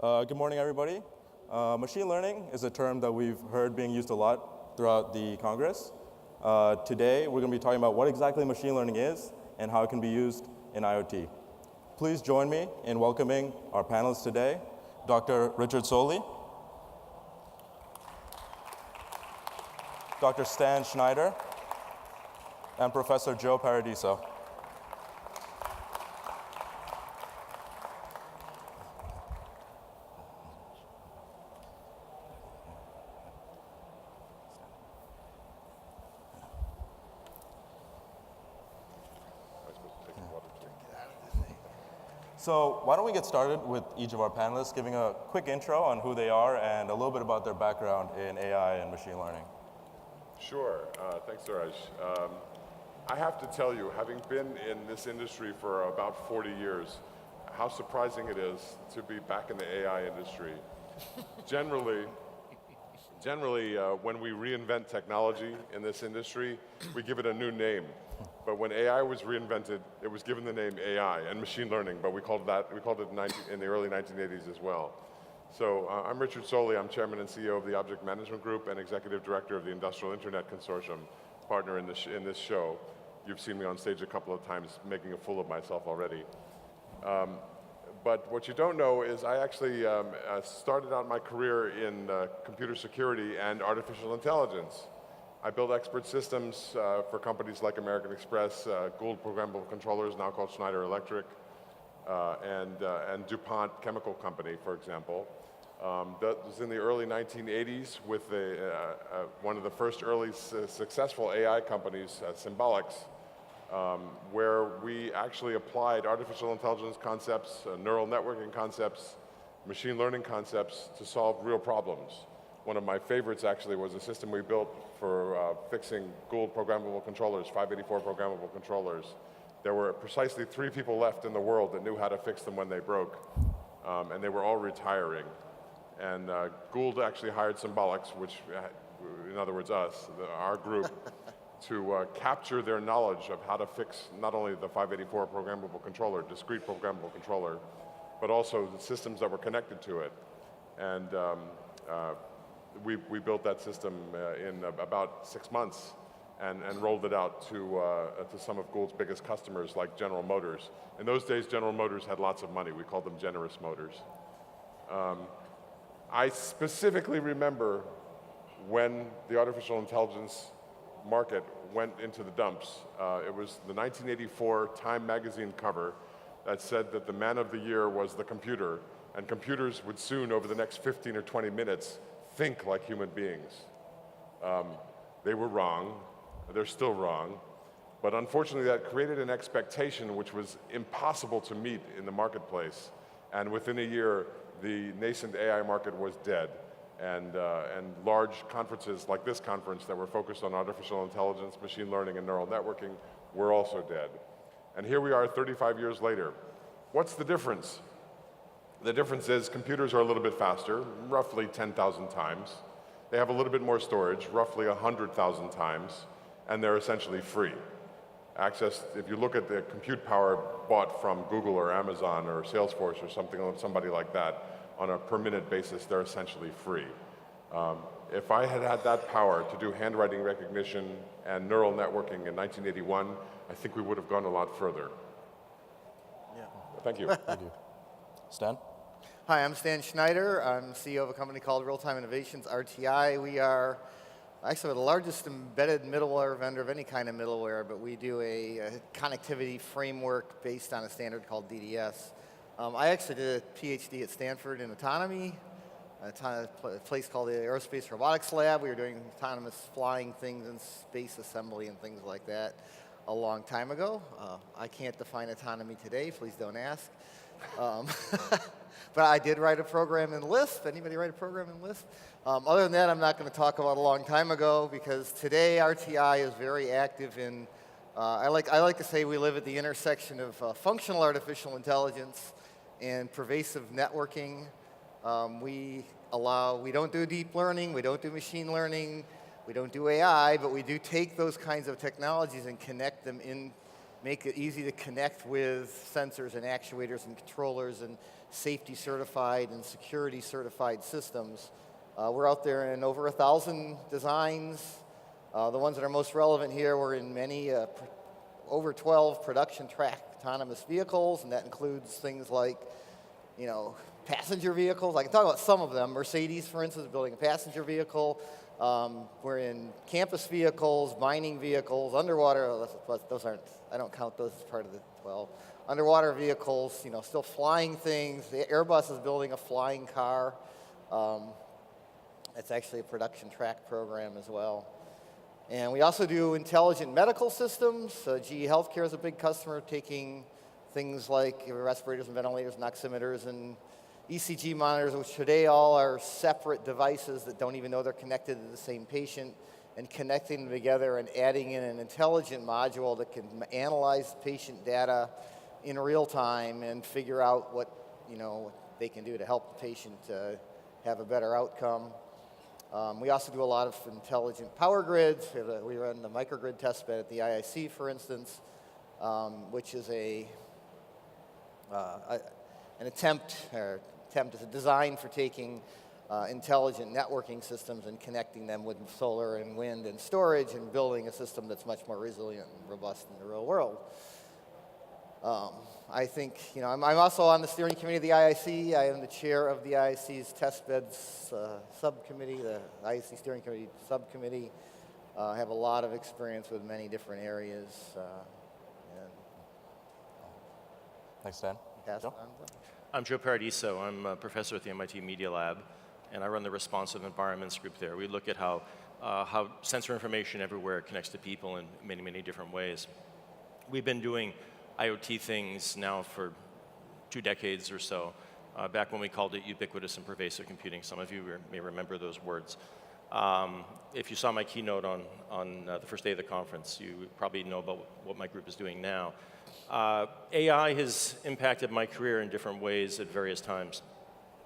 Good morning, everybody. Machine learning is a term that we've heard being used a lot throughout the Congress. Today, we're going to be talking about what exactly machine learning is and how it can be used in IoT. Please join me in welcoming our panelists today, Dr. Richard Soley, Dr. Stan Schneider, and Professor Joe Paradiso. So why don't we get started with each of our panelists giving a quick intro on who they are and a little bit about their background in AI and machine learning. Sure. Thanks, Suraj. I have to tell you, having been in this industry for about 40 years, how surprising it is to be back in the AI industry. Generally, when we reinvent technology in this industry, we give it a new name. But when AI was reinvented, it was given the name AI and machine learning, but we called it in the early 1980s as well. So I'm Richard Soley. I'm chairman and CEO of the Object Management Group and executive director of the Industrial Internet Consortium, partner in this show. You've seen me on stage a couple of times making a fool of myself already. But what you don't know is I actually started out my career in computer security and artificial intelligence. I built expert systems for companies like American Express, Gould Programmable Controllers, now called Schneider Electric, and DuPont Chemical Company, for example. That was in the early 1980s with one of the first early successful AI companies, Symbolics, where we actually applied artificial intelligence concepts, neural networking concepts, machine learning concepts to solve real problems. One of my favorites actually was a system we built for fixing Gould programmable controllers, 584 programmable controllers. There were precisely 3 people left in the world that knew how to fix them when they broke, and they were all retiring. And Gould actually hired Symbolics, which, in other words, us, our group, to capture their knowledge of how to fix not only the 584 programmable controller, discrete programmable controller, but also the systems that were connected to it. And we built that system in about 6 months and rolled it out to some of Gould's biggest customers like General Motors. In those days, General Motors had lots of money. We called them generous motors. I specifically remember when the artificial intelligence market went into the dumps. It was the 1984 Time magazine cover that said that the man of the year was the computer, and computers would soon, over the next 15 or 20 minutes, think like human beings. They were wrong. They're still wrong. But unfortunately, that created an expectation which was impossible to meet in the marketplace. And within a year, the nascent AI market was dead. And large conferences like this conference that were focused on artificial intelligence, machine learning, and neural networking were also dead. And here we are 35 years later. What's the difference? The difference is computers are a little bit faster, roughly 10,000 times. They have a little bit more storage, roughly 100,000 times, and they're essentially free. Access, if you look at the compute power bought from Google or Amazon or Salesforce or somebody like that, on a per minute basis, they're essentially free. If I had had that power to do handwriting recognition and neural networking in 1981, I think we would have gone a lot further. Yeah. Thank you. Thank you. Stan? Hi, I'm Stan Schneider. I'm CEO of a company called RealTime Innovations, RTI. We are actually the largest embedded middleware vendor of any kind of middleware, but we do a connectivity framework based on a standard called DDS. I actually did a PhD at Stanford in autonomy, a place called the Aerospace Robotics Lab. We were doing autonomous flying things and space assembly and things like that a long time ago. I can't define autonomy today, please don't ask. But I did write a program in Lisp. Anybody write a program in Lisp? Other than that, I'm not going to talk about a long time ago, because today RTI is very active in, I like to say we live at the intersection of functional artificial intelligence and pervasive networking. We don't do deep learning, we don't do machine learning, we don't do AI, but we do take those kinds of technologies and connect them in, make it easy to connect with sensors and actuators and controllers and safety certified and security certified systems. We're out there in over 1,000 designs. The ones that are most relevant here were in many, over 12 production track autonomous vehicles, and that includes things like, passenger vehicles. I can talk about some of them. Mercedes, for instance, is building a passenger vehicle. We're in campus vehicles, mining vehicles, underwater. Those aren't, I don't count those as part of the 12. Underwater vehicles, still flying things. The Airbus is building a flying car. It's actually a production track program as well. And we also do intelligent medical systems. GE Healthcare is a big customer, taking things like respirators and ventilators and oximeters and ECG monitors, which today all are separate devices that don't even know they're connected to the same patient, and connecting them together and adding in an intelligent module that can analyze patient data in real time and figure out what they can do to help the patient have a better outcome. We also do a lot of intelligent power grids. We run the microgrid testbed at the IIC, for instance, which is an attempt is a design for taking intelligent networking systems and connecting them with solar and wind and storage and building a system that's much more resilient and robust in the real world. I think, I'm also on the steering committee of the IIC. I am the chair of the IIC's testbeds subcommittee, the IIC steering committee subcommittee. I have a lot of experience with many different areas. Thanks, Dan. Joe? I'm Joe Paradiso. I'm a professor at the MIT Media Lab, and I run the responsive environments group there. We look at how sensor information everywhere connects to people in many, many different ways. We've been doing IoT things now for 2 decades or so, back when we called it ubiquitous and pervasive computing. Some of you may remember those words. If you saw my keynote on the first day of the conference, you probably know about what my group is doing now. AI has impacted my career in different ways at various times.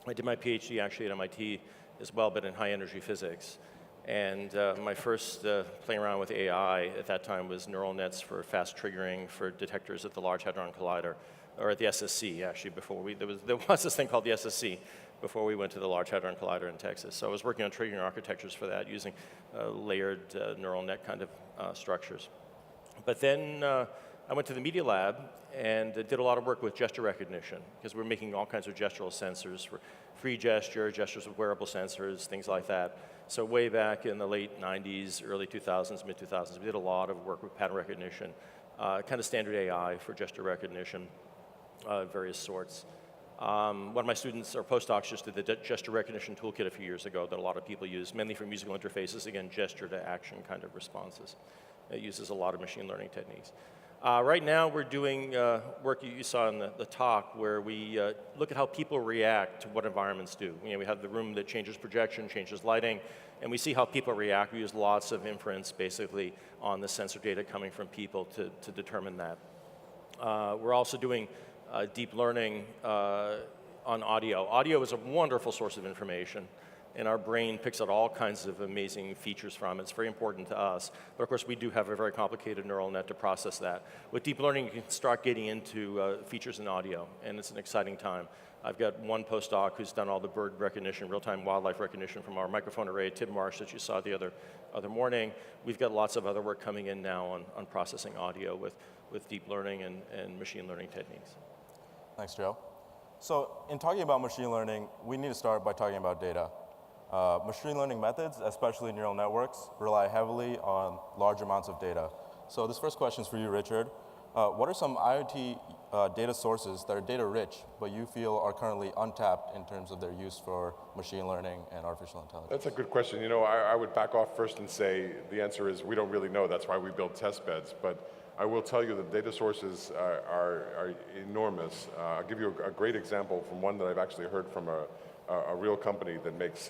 I did my PhD actually at MIT as well, but in high energy physics. And my first playing around with AI at that time was neural nets for fast triggering for detectors at the Large Hadron Collider, or at the SSC actually, before there was this thing called the SSC before we went to the Large Hadron Collider in Texas. So I was working on triggering architectures for that using layered neural net kind of structures. But then I went to the Media Lab and did a lot of work with gesture recognition, because we're making all kinds of gestural sensors for free gesture, gestures with wearable sensors, things like that. So way back in the late 90s, early 2000s, mid 2000s, we did a lot of work with pattern recognition, kind of standard AI for gesture recognition, various sorts. One of my students or postdocs just did the gesture recognition toolkit a few years ago that a lot of people use, mainly for musical interfaces, again, gesture to action kind of responses. It uses a lot of machine learning techniques. Right now, we're doing work you saw in the talk where we look at how people react to what environments do. We have the room that changes projection, changes lighting, and we see how people react. We use lots of inference, basically, on the sensor data coming from people to determine that. We're also doing deep learning on audio. Audio is a wonderful source of information, and our brain picks out all kinds of amazing features from it. It's very important to us. But of course, we do have a very complicated neural net to process that. With deep learning, you can start getting into features in audio, and it's an exciting time. I've got one postdoc who's done all the bird recognition, real-time wildlife recognition from our microphone array at Tidmarsh that you saw the other morning. We've got lots of other work coming in now on processing audio with deep learning and machine learning techniques. Thanks, Joe. So in talking about machine learning, we need to start by talking about data. Machine learning methods, especially neural networks, rely heavily on large amounts of data. So this first question is for you, Richard. What are some IoT data sources that are data rich, but you feel are currently untapped in terms of their use for machine learning and artificial intelligence? That's a good question. I would back off first and say the answer is we don't really know. That's why we build test beds. But I will tell you that data sources are enormous. I'll give you a great example from one that I've actually heard from a real company that makes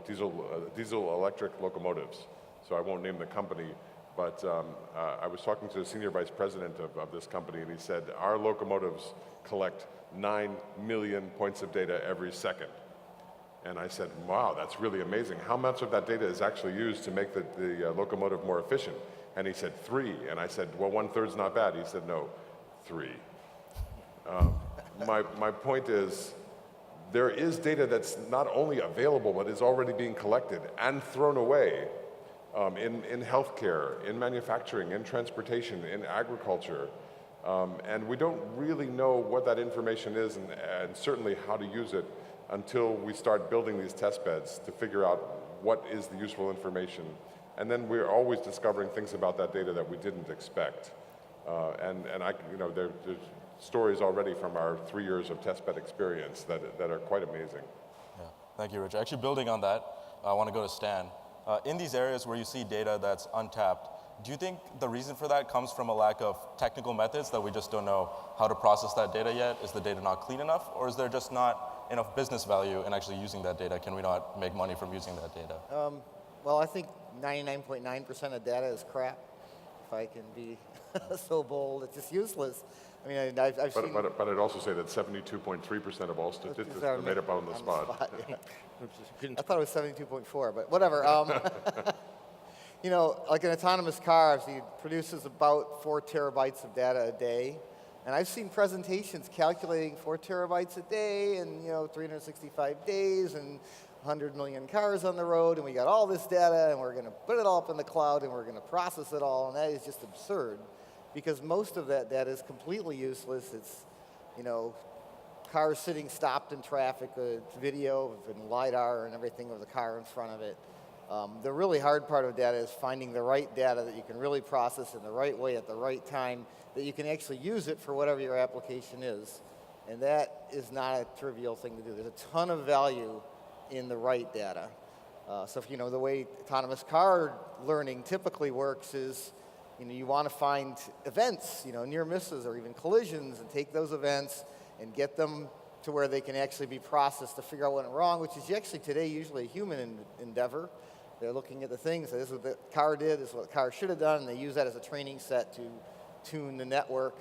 diesel electric locomotives. So I won't name the company, but I was talking to the senior vice president of this company, and he said, our locomotives collect 9 million points of data every second. And I said, wow, that's really amazing. How much of that data is actually used to make the locomotive more efficient? And he said, 3. And I said, well, 1/3 is not bad. He said, no, 3. My point is, there is data that's not only available, but is already being collected and thrown away in healthcare, in manufacturing, in transportation, in agriculture. And we don't really know what that information is and certainly how to use it until we start building these test beds to figure out what is the useful information. And then we're always discovering things about that data that we didn't expect. There's stories already from our 3 years of testbed experience that are quite amazing. Yeah, thank you, Rich. Actually, building on that, I want to go to Stan. In these areas where you see data that's untapped, do you think the reason for that comes from a lack of technical methods that we just don't know how to process that data yet? Is the data not clean enough, or is there just not enough business value in actually using that data? Can we not make money from using that data? Well, I think 99.9% of data is crap, if I can be so bold. It's just useless. I mean, I've seen... But I'd also say that 72.3% of all statistics are made up on the spot. Yeah. I thought it was 72.4, but whatever. You know, like an autonomous car, it produces about 4 terabytes of data a day. And I've seen presentations calculating 4 terabytes a day and, 365 days and 100 million cars on the road, and we got all this data, and we're going to put it all up in the cloud, and we're going to process it all, and that is just absurd, because most of that data is completely useless. It's, cars sitting stopped in traffic, video and LiDAR and everything of the car in front of it. The really hard part of data is finding the right data that you can really process in the right way at the right time, that you can actually use it for whatever your application is. And that is not a trivial thing to do. There's a ton of value in the right data. So if the way autonomous car learning typically works is, you want to find events, near misses or even collisions, and take those events and get them to where they can actually be processed to figure out what went wrong, which is actually today usually a human endeavor. They're looking at the things, this is what the car did, this is what the car should have done, and they use that as a training set to tune the network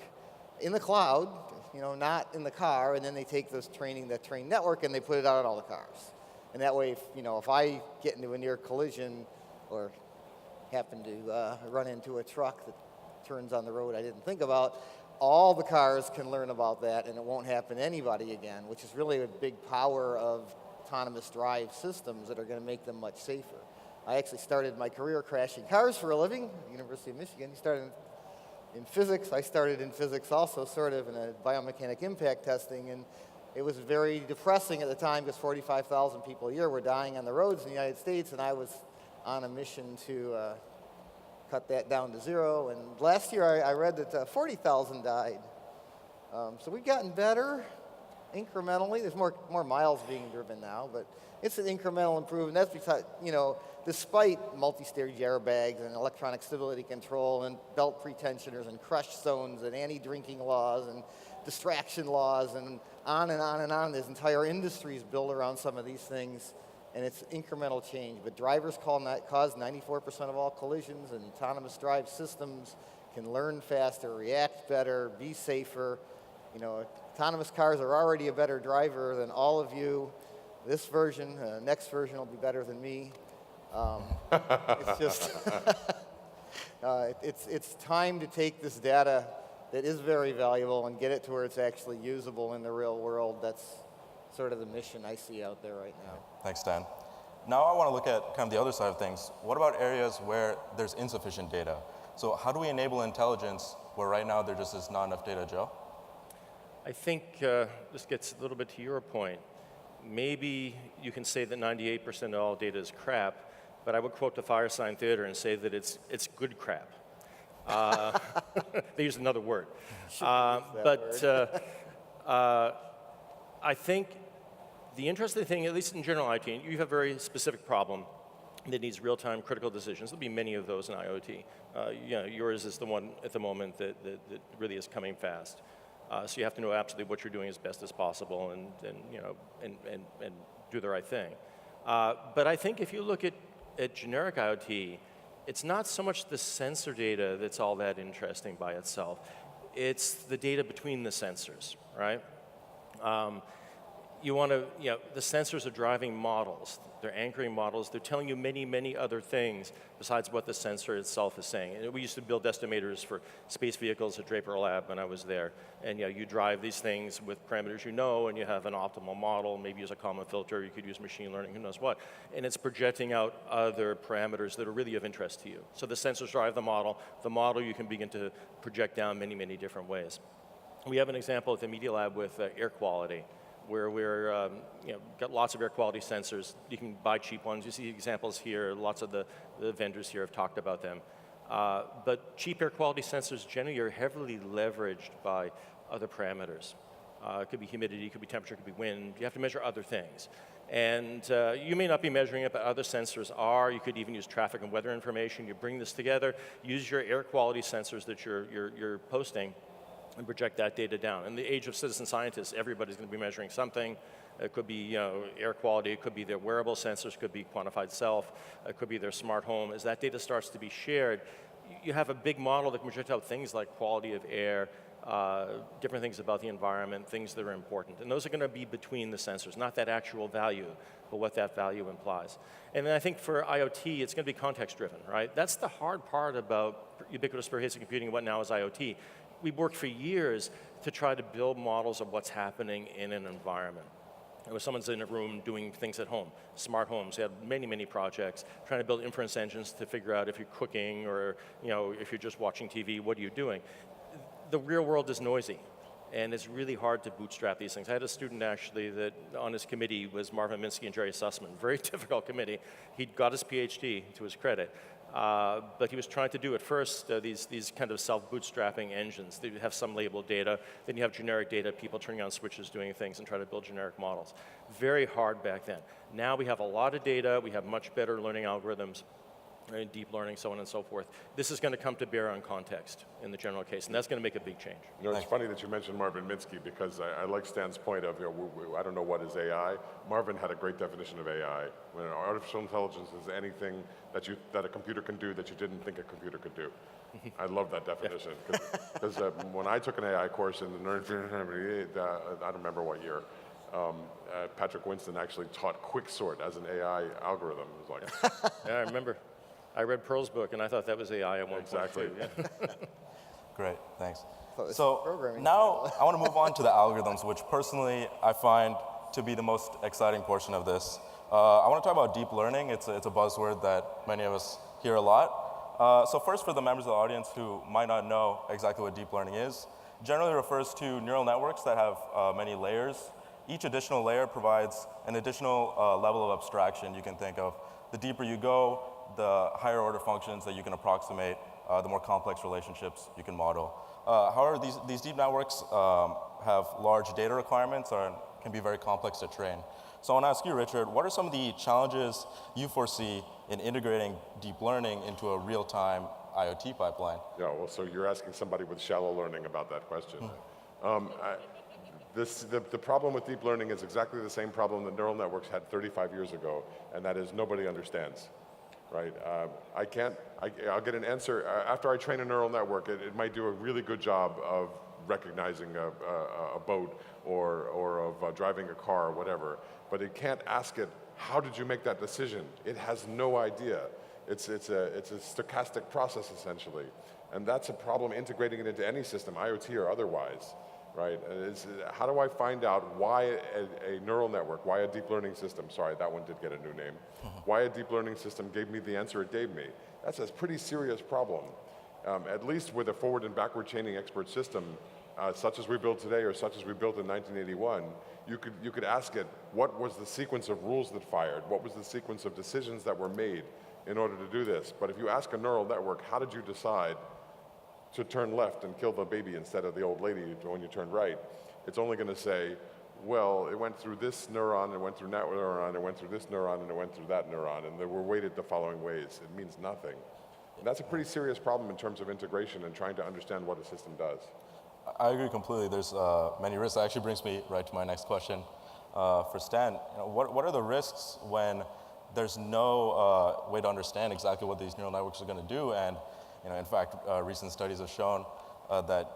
in the cloud, not in the car, and then they take that trained network and they put it out on all the cars. And that way, if I get into a near collision or happen to run into a truck that turns on the road I didn't think about, all the cars can learn about that and it won't happen to anybody again, which is really a big power of autonomous drive systems that are going to make them much safer. I actually started my career crashing cars for a living, University of Michigan. You started in physics. I started in physics also, sort of, in a biomechanic impact testing, and it was very depressing at the time because 45,000 people a year were dying on the roads in the United States, and I was on a mission to cut that down to 0. And last year I read that 40,000 died. So we've gotten better incrementally. There's more miles being driven now, but it's an incremental improvement. That's because, despite multi-stage airbags and electronic stability control and belt pretensioners and crush zones and anti-drinking laws and distraction laws and on and on and on. There's entire industries built around some of these things, and it's incremental change. But drivers cause 94% of all collisions, and autonomous drive systems can learn faster, react better, be safer. Autonomous cars are already a better driver than all of you. This version, next version will be better than me. It's just, it's time to take this data that is very valuable and get it to where it's actually usable in the real world. That's sort of the mission I see out there right now. Thanks, Dan. Now I want to look at kind of the other side of things. What about areas where there's insufficient data? So how do we enable intelligence where right now there just is not enough data, Joe? I think this gets a little bit to your point. Maybe you can say that 98% of all data is crap, but I would quote the Firesign Theater and say that it's good crap. They used another word. I think the interesting thing, at least in general IT, you have a very specific problem that needs real-time critical decisions. There'll be many of those in IoT. Yours is the one at the moment that really is coming fast. So you have to know absolutely what you're doing as best as possible and do the right thing. But I think if you look at generic IoT, it's not so much the sensor data that's all that interesting by itself. It's the data between the sensors, right? you want to, the sensors are driving models. They're anchoring models. They're telling you many, many other things besides what the sensor itself is saying. And we used to build estimators for space vehicles at Draper Lab when I was there. And you drive these things with parameters and you have an optimal model, maybe use a common filter, you could use machine learning, who knows what. And it's projecting out other parameters that are really of interest to you. So the sensors drive the model you can begin to project down many, many different ways. We have an example at the Media Lab with air quality, where we're got lots of air quality sensors. You can buy cheap ones. You see examples here. Lots of the vendors here have talked about them. But cheap air quality sensors generally are heavily leveraged by other parameters. It could be humidity, it could be temperature, it could be wind. You have to measure other things. And you may not be measuring it, but other sensors are. You could even use traffic and weather information. You bring this together, use your air quality sensors that you're posting, and project that data down. In the age of citizen scientists, everybody's going to be measuring something. It could be air quality, it could be their wearable sensors, could be quantified self, it could be their smart home. As that data starts to be shared, you have a big model that can project out things like quality of air, different things about the environment, things that are important. And those are going to be between the sensors, not that actual value, but what that value implies. And then I think for IoT, it's going to be context driven, right? That's the hard part about ubiquitous pervasive computing, what now is IoT. We worked for years to try to build models of what's happening in an environment. It was someone's in a room doing things at home, smart homes. They had many, many projects, trying to build inference engines to figure out if you're cooking or if you're just watching TV, what are you doing? The real world is noisy, and it's really hard to bootstrap these things. I had a student actually that on his committee was Marvin Minsky and Jerry Sussman, very difficult committee. He got his PhD to his credit. But he was trying to do at first these kind of self-bootstrapping engines. They have some labeled data, then you have generic data, people turning on switches, doing things, and try to build generic models. Very hard back then. Now we have a lot of data, we have much better learning algorithms, deep learning, so on and so forth. This is going to come to bear on context in the general case, and that's going to make a big change. It's funny that you mentioned Marvin Minsky because I like Stan's point of, I don't know what is AI. Marvin had a great definition of AI. When artificial intelligence is anything that a computer can do that you didn't think a computer could do. I love that definition because when I took an AI course in the I don't remember what year, Patrick Winston actually taught quicksort as an AI algorithm. It was like, yeah, I remember. I read Pearl's book, and I thought that was AI at one exactly. point, too. Yeah. Great, thanks. So now I want to move on to the algorithms, which personally I find to be the most exciting portion of this. I want to talk about deep learning. It's a buzzword that many of us hear a lot. So first, for the members of the audience who might not know exactly what deep learning is, generally refers to neural networks that have many layers. Each additional layer provides an additional level of abstraction you can think of. The deeper you go, the higher order functions that you can approximate, the more complex relationships you can model. However, these deep networks have large data requirements and can be very complex to train. So I want to ask you, Richard, what are some of the challenges you foresee in integrating deep learning into a real-time IoT pipeline? Yeah, well, so you're asking somebody with shallow learning about that question. The problem with deep learning is exactly the same problem that neural networks had 35 years ago, and that is nobody understands, right? I'll get an answer. After I train a neural network, it might do a really good job of recognizing a boat or of driving a car or whatever, but it can't ask it, how did you make that decision? It has no idea. It's a stochastic process, essentially. And that's a problem integrating it into any system, IoT or otherwise, right? How do I find out why a neural network, why a deep learning system, sorry, that one did get a new name, why a deep learning system gave me the answer it gave me? That's a pretty serious problem. At least with a forward and backward chaining expert system, such as we build today or such as we built in 1981, you could ask it, what was the sequence of rules that fired? What was the sequence of decisions that were made in order to do this? But if you ask a neural network, how did you decide to turn left and kill the baby instead of the old lady when you turned right, it's only going to say, well, it went through this neuron, it went through that neuron, it went through this neuron, and it went through that neuron, and they were weighted the following ways. It means nothing. And that's a pretty serious problem in terms of integration and trying to understand what a system does. I agree completely. There's many risks. That actually brings me right to my next question for Stan. What are the risks when there's no way to understand exactly what these neural networks are going to do? And in fact, recent studies have shown that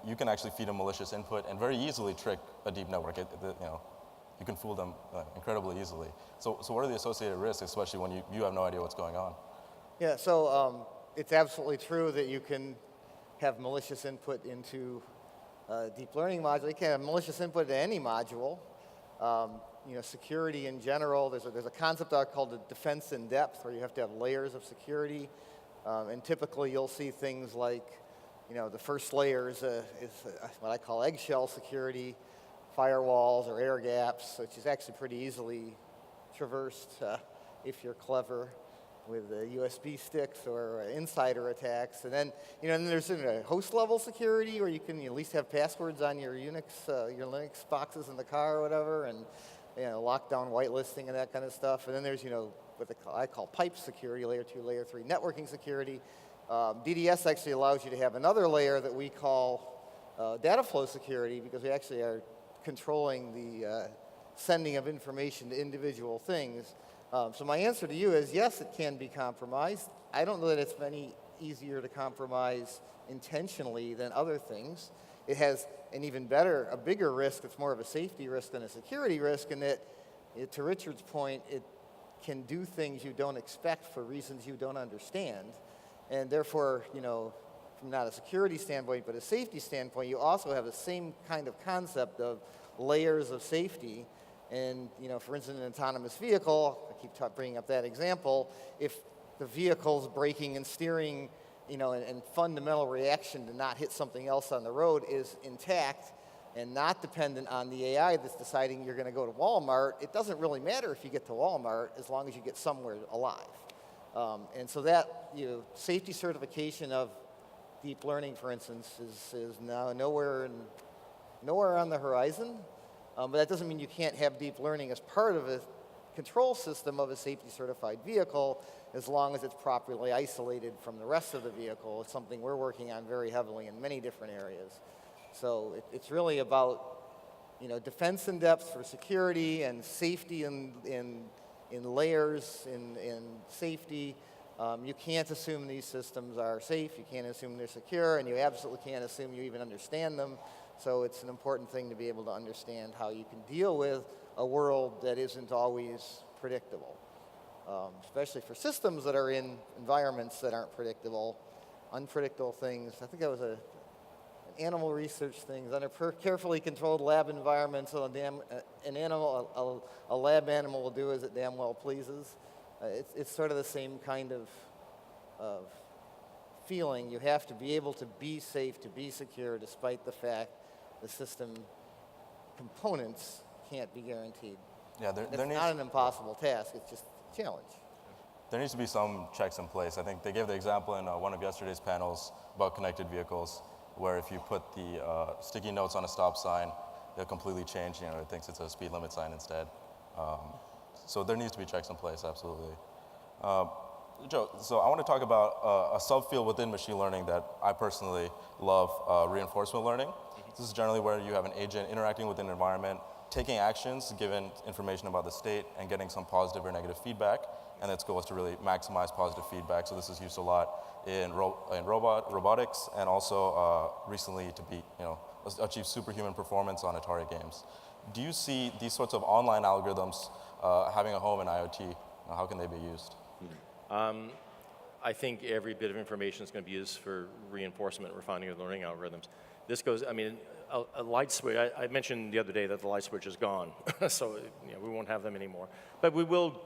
you can actually feed a malicious input and very easily trick a deep network. you can fool them incredibly easily. So what are the associated risks, especially when you have no idea what's going on? Yeah, so it's absolutely true that you can have malicious input into a deep learning module. You can have malicious input to any module. Security in general, there's a concept called the defense in depth, where you have to have layers of security. And typically you'll see things like, the first layer is what I call eggshell security, firewalls or air gaps, which is actually pretty easily traversed if you're clever with USB sticks or insider attacks. And then, then there's host level security, where you can at least have passwords on your your Linux boxes in the car or whatever, and lockdown whitelisting and that kind of stuff. And then there's what I call pipe security, layer 2, layer 3 networking security. DDS actually allows you to have another layer that we call data flow security, because we actually are controlling the sending of information to individual things. So my answer to you is yes, it can be compromised. I don't know that it's any easier to compromise intentionally than other things. It has an even a bigger risk. It's more of a safety risk than a security risk, in that, to Richard's point, it can do things you don't expect for reasons you don't understand. And therefore, from not a security standpoint, but a safety standpoint, you also have the same kind of concept of layers of safety. And, for instance, an autonomous vehicle, I keep bringing up that example, if the vehicle's braking and steering, and fundamental reaction to not hit something else on the road is intact and not dependent on the AI that's deciding you're going to go to Walmart, it doesn't really matter if you get to Walmart as long as you get somewhere alive. And so that safety certification of deep learning, for instance, is now nowhere on the horizon. But that doesn't mean you can't have deep learning as part of a control system of a safety certified vehicle, as long as it's properly isolated from the rest of the vehicle. It's something we're working on very heavily in many different areas. So it's really about defense in depth for security, and safety in layers in safety. You can't assume these systems are safe. You can't assume they're secure, and you absolutely can't assume you even understand them. So it's an important thing to be able to understand how you can deal with a world that isn't always predictable, especially for systems that are in environments that aren't predictable, unpredictable things. I think that was an animal research thing. Under carefully controlled lab environments, so a lab animal will do as it damn well pleases. It's sort of the same kind of feeling. You have to be able to be safe, to be secure, despite the fact the system components can't be guaranteed. Yeah, it's not an impossible task. It's just a challenge. There needs to be some checks in place. I think they gave the example in one of yesterday's panels about connected vehicles, where if you put the sticky notes on a stop sign, they'll completely change. It thinks it's a speed limit sign instead. So there needs to be checks in place, absolutely. Joe, so I want to talk about a subfield within machine learning that I personally love, reinforcement learning. This is generally where you have an agent interacting with an environment, taking actions given information about the state, and getting some positive or negative feedback. And its goal is to really maximize positive feedback. So this is used a lot in robotics, and also recently to achieve superhuman performance on Atari games. Do you see these sorts of online algorithms having a home in IoT? How can they be used? I think every bit of information is going to be used for reinforcement, refining of learning algorithms. This goes, a light switch, I mentioned the other day that the light switch is gone, so we won't have them anymore. But we will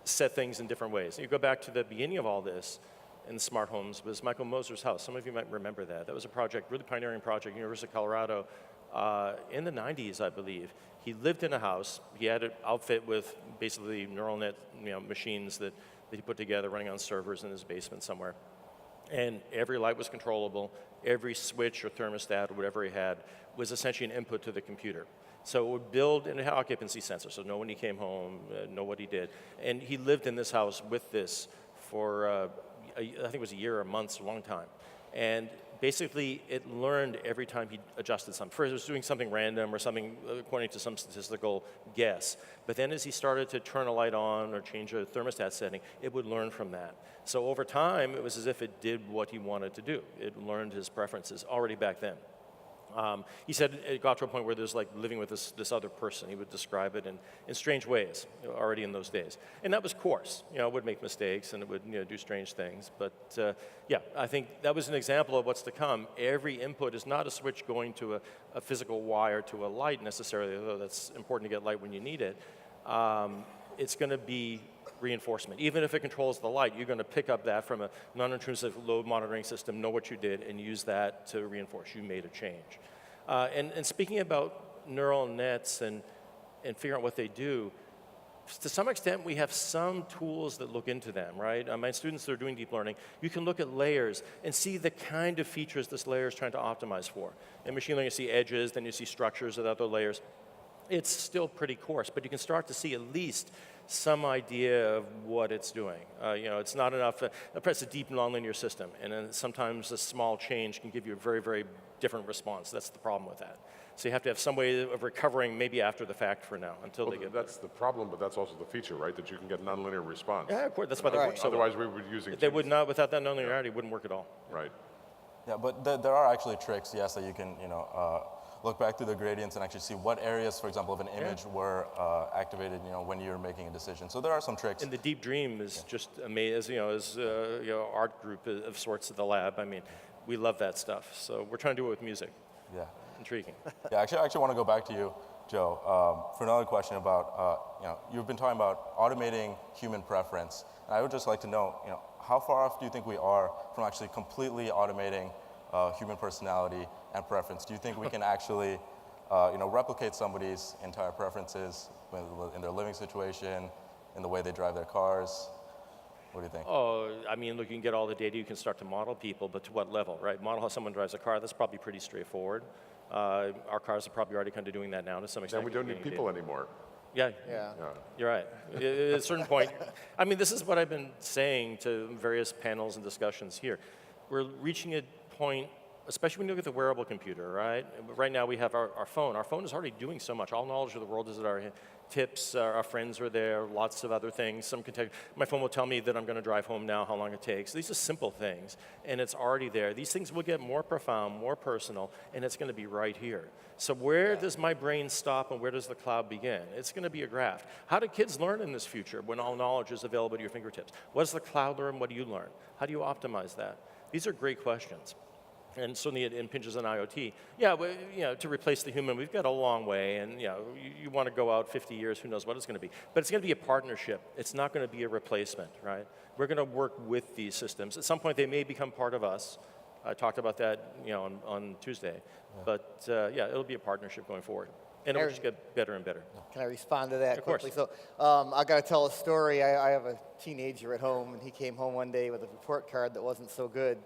set things in different ways. You go back to the beginning of all this in smart homes was Michael Moser's house. Some of you might remember that. That was a project, really pioneering project, University of Colorado, in the 90s, I believe. He lived in a house. He had an outfit with basically neural net machines that he put together running on servers in his basement somewhere. And every light was controllable. Every switch or thermostat or whatever he had was essentially an input to the computer. So it would build an occupancy sensor, so know when he came home, know what he did. And he lived in this house with this for, I think it was a year or months, a long time. And basically, it learned every time he adjusted something. First, it was doing something random or something according to some statistical guess. But then as he started to turn a light on or change a thermostat setting, it would learn from that. So over time, it was as if it did what he wanted to do. It learned his preferences already back then. He said it got to a point where there's like living with this other person. He would describe it in strange ways, already in those days. And that was coarse. It would make mistakes and it would do strange things. But yeah, I think that was an example of what's to come. Every input is not a switch going to a physical wire to a light necessarily, although that's important to get light when you need it. It's going to be reinforcement. Even if it controls the light, you're going to pick up that from a non-intrusive load monitoring system, know what you did, and use that to reinforce you made a change. And speaking about neural nets and figuring out what they do, to some extent, we have some tools that look into them, right? My students that are doing deep learning, you can look at layers and see the kind of features this layer is trying to optimize for. In machine learning, you see edges, then you see structures of other layers. It's still pretty coarse, but you can start to see at least some idea of what it's doing. It's not enough to press a deep nonlinear system, and then sometimes a small change can give you a very, very different response. That's the problem with that. So you have to have some way of recovering maybe after the fact for now, until they get That's the problem, but that's also the feature, right? That you can get nonlinear response. Yeah, of course, that's why they work so well. Otherwise we would be using They would not, without that nonlinearity, it wouldn't work at all. Right. Yeah, but there are actually tricks, yes, that you can, look back through the gradients and actually see what areas, for example, of an image were activated, when you're making a decision. So there are some tricks. And the deep dream is just amazing, as art group of sorts at the lab. I mean, we love that stuff. So we're trying to do it with music. Yeah. Intriguing. Yeah, I actually want to go back to you, Joe, for another question about, you've been talking about automating human preference. And I would just like to know, how far off do you think we are from actually completely automating human personality and preference? Do you think we can actually, replicate somebody's entire preferences in their living situation, in the way they drive their cars? What do you think? Oh, I mean, look, you can get all the data, you can start to model people, but to what level, right? Model how someone drives a car, that's probably pretty straightforward. Our cars are probably already kind of doing that now to some extent. Then we don't need people anymore. Yeah, you're right. At a certain point, I mean, this is what I've been saying to various panels and discussions here. We're reaching a point, especially when you look at the wearable computer, right? Right now we have our phone. Our phone is already doing so much. All knowledge of the world is at our tips. Our friends are there, lots of other things. My phone will tell me that I'm going to drive home now, how long it takes. These are simple things, and it's already there. These things will get more profound, more personal, and it's going to be right here. So where does my brain stop and where does the cloud begin? It's going to be a graph. How do kids learn in this future when all knowledge is available at your fingertips? What does the cloud learn? What do you learn? How do you optimize that? These are great questions. And certainly it impinges on IoT. Yeah, to replace the human, we've got a long way, and you want to go out 50 years, who knows what it's going to be. But it's going to be a partnership. It's not going to be a replacement, right? We're going to work with these systems. At some point, they may become part of us. I talked about that, on Tuesday. Yeah. But yeah, it'll be a partnership going forward, and it'll just get better and better. Can I respond to that quickly? Of course. So I got to tell a story. I have a teenager at home, and he came home one day with a report card that wasn't so good.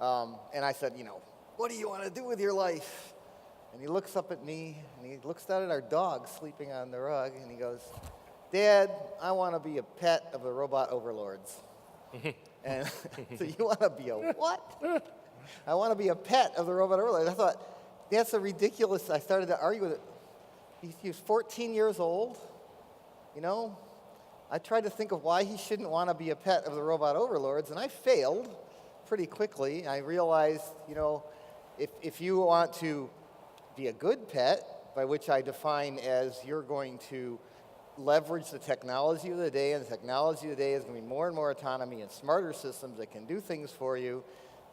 And I said, what do you want to do with your life? And he looks up at me, and he looks down at our dog sleeping on the rug, and he goes, Dad, I want to be a pet of the robot overlords. And so you want to be a what? I want to be a pet of the robot overlords. I thought, that's a ridiculous, I started to argue with it. He was 14 years old, I tried to think of why he shouldn't want to be a pet of the robot overlords, and I failed pretty quickly. I realized, if you want to be a good pet, by which I define as you're going to leverage the technology of the day, and the technology of the day is going to be more and more autonomy and smarter systems that can do things for you,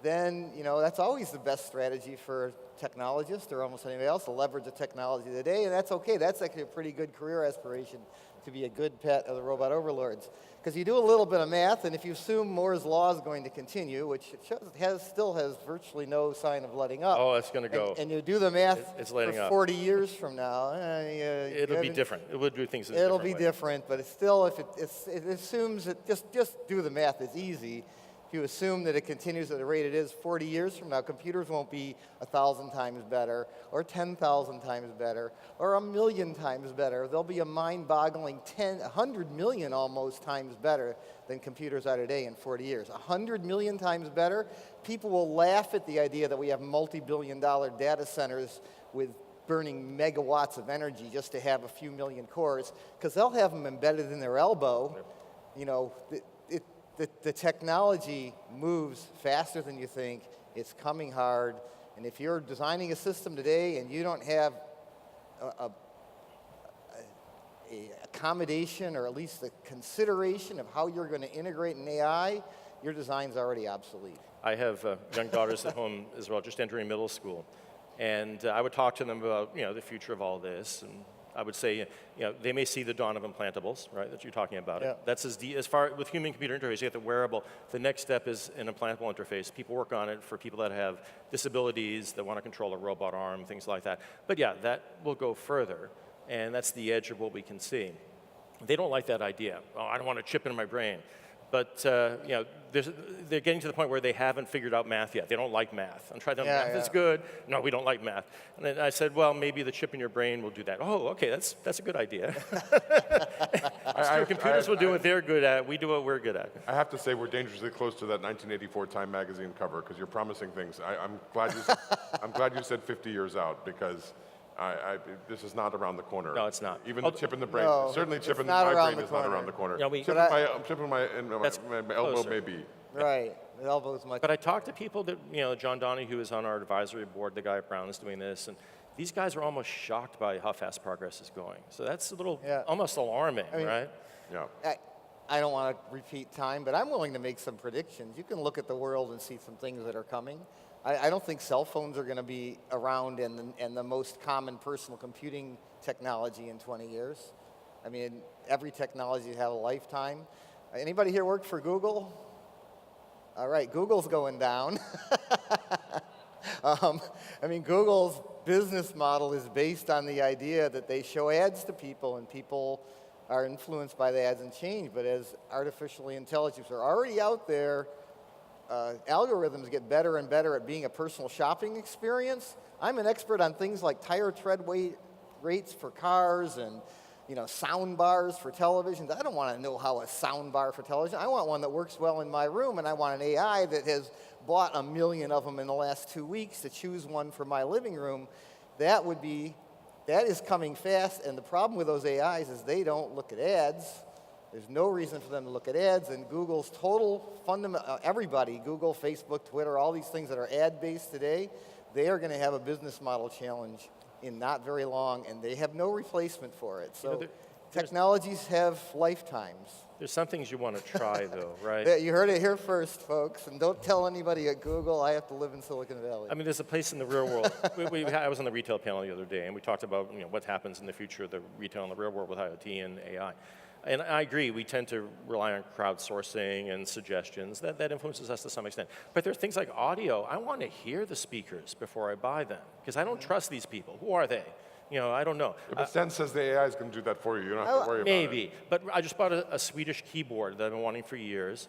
then, that's always the best strategy for a technologist or almost anybody else to leverage the technology of the day, and that's okay. That's actually a pretty good career aspiration, to be a good pet of the robot overlords. Because you do a little bit of math, and if you assume Moore's law is going to continue, which it still has virtually no sign of letting up. Oh, it's going to go. And you do the math it's letting for up. 40 years from now. It'll be different. It would do things in a It'll different be way. different, but it's still, if it assumes that just do the math, it's easy. If you assume that it continues at the rate it is 40 years from now, computers won't be 1,000 times better, or 10,000 times better, or 1,000,000 times better. They'll be a mind-boggling 100 million almost times better than computers are today in 40 years. 100 million times better. People will laugh at the idea that we have multi-billion-dollar data centers with burning megawatts of energy just to have a few million cores, because they'll have them embedded in their elbow. The technology moves faster than you think. It's coming hard, And if you're designing a system today and you don't have a accommodation or at least the consideration of how you're going to integrate an AI, your design's already obsolete. I have young daughters at home as well, just entering middle school. And I would talk to them about, the future of all this. And I would say, they may see the dawn of implantables, right, that you're talking about. Yeah. That's as far, with human-computer interface, you have the wearable. The next step is an implantable interface. People work on it for people that have disabilities, that want to control a robot arm, things like that. But yeah, that will go further. And that's the edge of what we can see. They don't like that idea. Oh, I don't want a chip in my brain. But they're getting to the point where they haven't figured out math yet. They don't like math. I'm trying to tell them math is good. No, we don't like math. And then I said, well, maybe the chip in your brain will do that. Oh, okay, that's a good idea. Computers will do what they're good at. We do what we're good at. I have to say we're dangerously close to that 1984 Time magazine cover because you're promising things. I'm glad you said 50 years out because. This is not around the corner. No, it's not. Even the chip in the brain. No, Certainly, chip in not my around brain the is not corner. around the corner. Yeah, Chip in my elbow, closer. maybe. Right, the elbow's much. But I talked to people that, John Donahue, who is on our advisory board, the guy at Brown is doing this, and these guys are almost shocked by how fast progress is going. So that's a little, almost alarming, right? Yeah. I don't want to repeat time, but I'm willing to make some predictions. You can look at the world and see some things that are coming. I don't think cell phones are going to be around and the most common personal computing technology in 20 years. I mean, every technology has a lifetime. Anybody here work for Google? All right, Google's going down. Google's business model is based on the idea that they show ads to people and people are influenced by the ads and change. But as artificial intelligence are already out there, algorithms get better and better at being a personal shopping experience. I'm an expert on things like tire tread weight rates for cars and sound bars for televisions. I don't want to know how a sound bar for television. I want one that works well in my room, and I want an AI that has bought 1 million of them in the last 2 weeks to choose one for my living room. That is coming fast, and the problem with those AIs is they don't look at ads. There's no reason for them to look at ads, and Google's everybody, Google, Facebook, Twitter, all these things that are ad-based today, they are going to have a business model challenge in not very long, and they have no replacement for it. So technologies have lifetimes. There's some things you want to try, though, right? You heard it here first, folks, and don't tell anybody at Google I have to live in Silicon Valley. I mean, there's a place in the real world. I was on the retail panel the other day, and we talked about what happens in the future of the retail and the real world with IoT and AI. And I agree, we tend to rely on crowdsourcing and suggestions. That influences us to some extent. But there are things like audio. I want to hear the speakers before I buy them, because I don't trust these people. Who are they? I don't know. But Stan says the AI is going to do that for you. You don't have to worry about it. Maybe. But I just bought a Swedish keyboard that I've been wanting for years.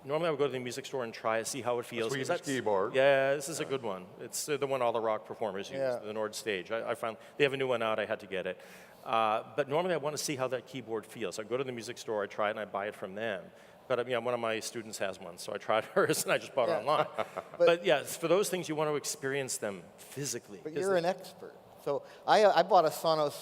Normally I would go to the music store and try it, see how it feels. Swedish keyboard. Yeah, this is a good one. It's the one all the rock performers use, the Nord Stage. I found they have a new one out, I had to get it. But normally I want to see how that keyboard feels. I go to the music store, I try it, and I buy it from them. But one of my students has one, so I tried hers, and I just bought it online. But yeah, for those things, you want to experience them physically. But you're an expert. So I bought a Sonos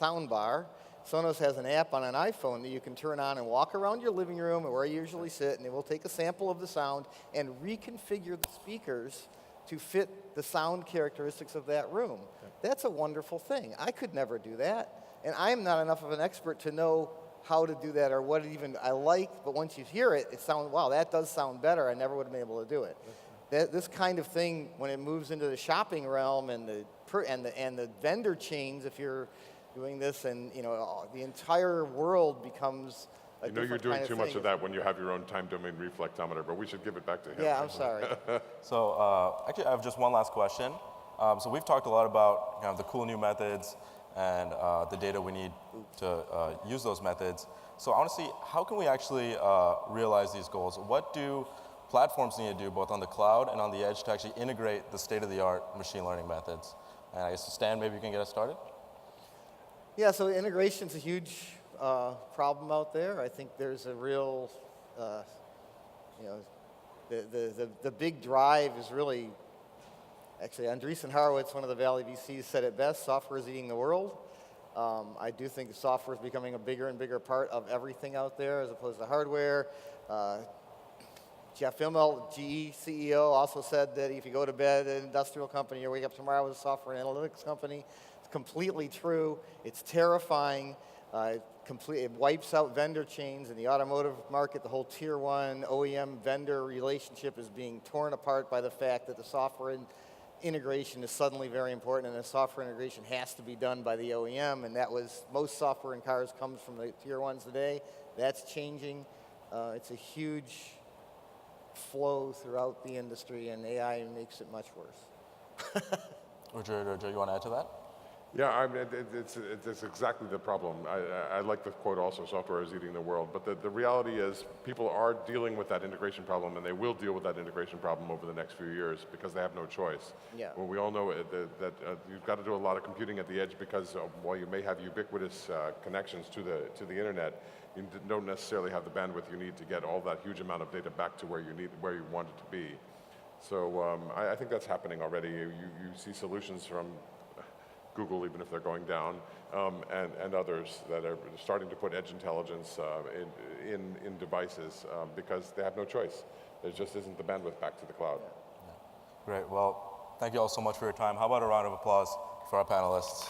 soundbar. Sonos has an app on an iPhone that you can turn on and walk around your living room or where you usually sit, and it will take a sample of the sound and reconfigure the speakers to fit the sound characteristics of that room. That's a wonderful thing. I could never do that. And I'm not enough of an expert to know how to do that or what even I like, but once you hear it, it sounds, wow, that does sound better. I never would have been able to do it. This kind of thing, when it moves into the shopping realm and the vendor chains, if you're doing this, and the entire world becomes a different you're doing kind too of much thing. of that when you have your own time domain reflectometer, but we should give it back to him. Yeah, I'm sorry. So actually, I have just one last question. So we've talked a lot about the cool new methods and the data we need to use those methods. So I want to see, how can we actually realize these goals? What do platforms need to do, both on the cloud and on the edge, to actually integrate the state-of-the-art machine learning methods? And I guess, Stan, maybe you can get us started? Yeah, so integration's a huge problem out there. I think there's a real, the big drive is really, actually, Andreessen Horowitz, one of the Valley VCs, said it best: software is eating the world. I do think software is becoming a bigger and bigger part of everything out there as opposed to hardware. Jeff Immelt, GE CEO, also said that if you go to bed at an industrial company, you wake up tomorrow with a software analytics company. It's completely true. It's terrifying. It wipes out vendor chains. In the automotive market, the whole tier one OEM vendor relationship is being torn apart by the fact that the software integration is suddenly very important, and the software integration has to be done by the OEM, and that was, most software in cars comes from the tier ones today. That's changing. It's a huge flow throughout the industry, and AI makes it much worse. Richard or Joe, you want to add to that? Yeah, I mean, it's exactly the problem. I like the quote also, software is eating the world, but the reality is people are dealing with that integration problem, and they will deal with that integration problem over the next few years because they have no choice. Yeah. Well, we all know that you've got to do a lot of computing at the edge because while you may have ubiquitous connections to the internet, you don't necessarily have the bandwidth you need to get all that huge amount of data back to where you want it to be. So I think that's happening already. You see solutions from Google, even if they're going down, and others that are starting to put edge intelligence in devices because they have no choice. There just isn't the bandwidth back to the cloud. Great. Well, thank you all so much for your time. How about a round of applause for our panelists?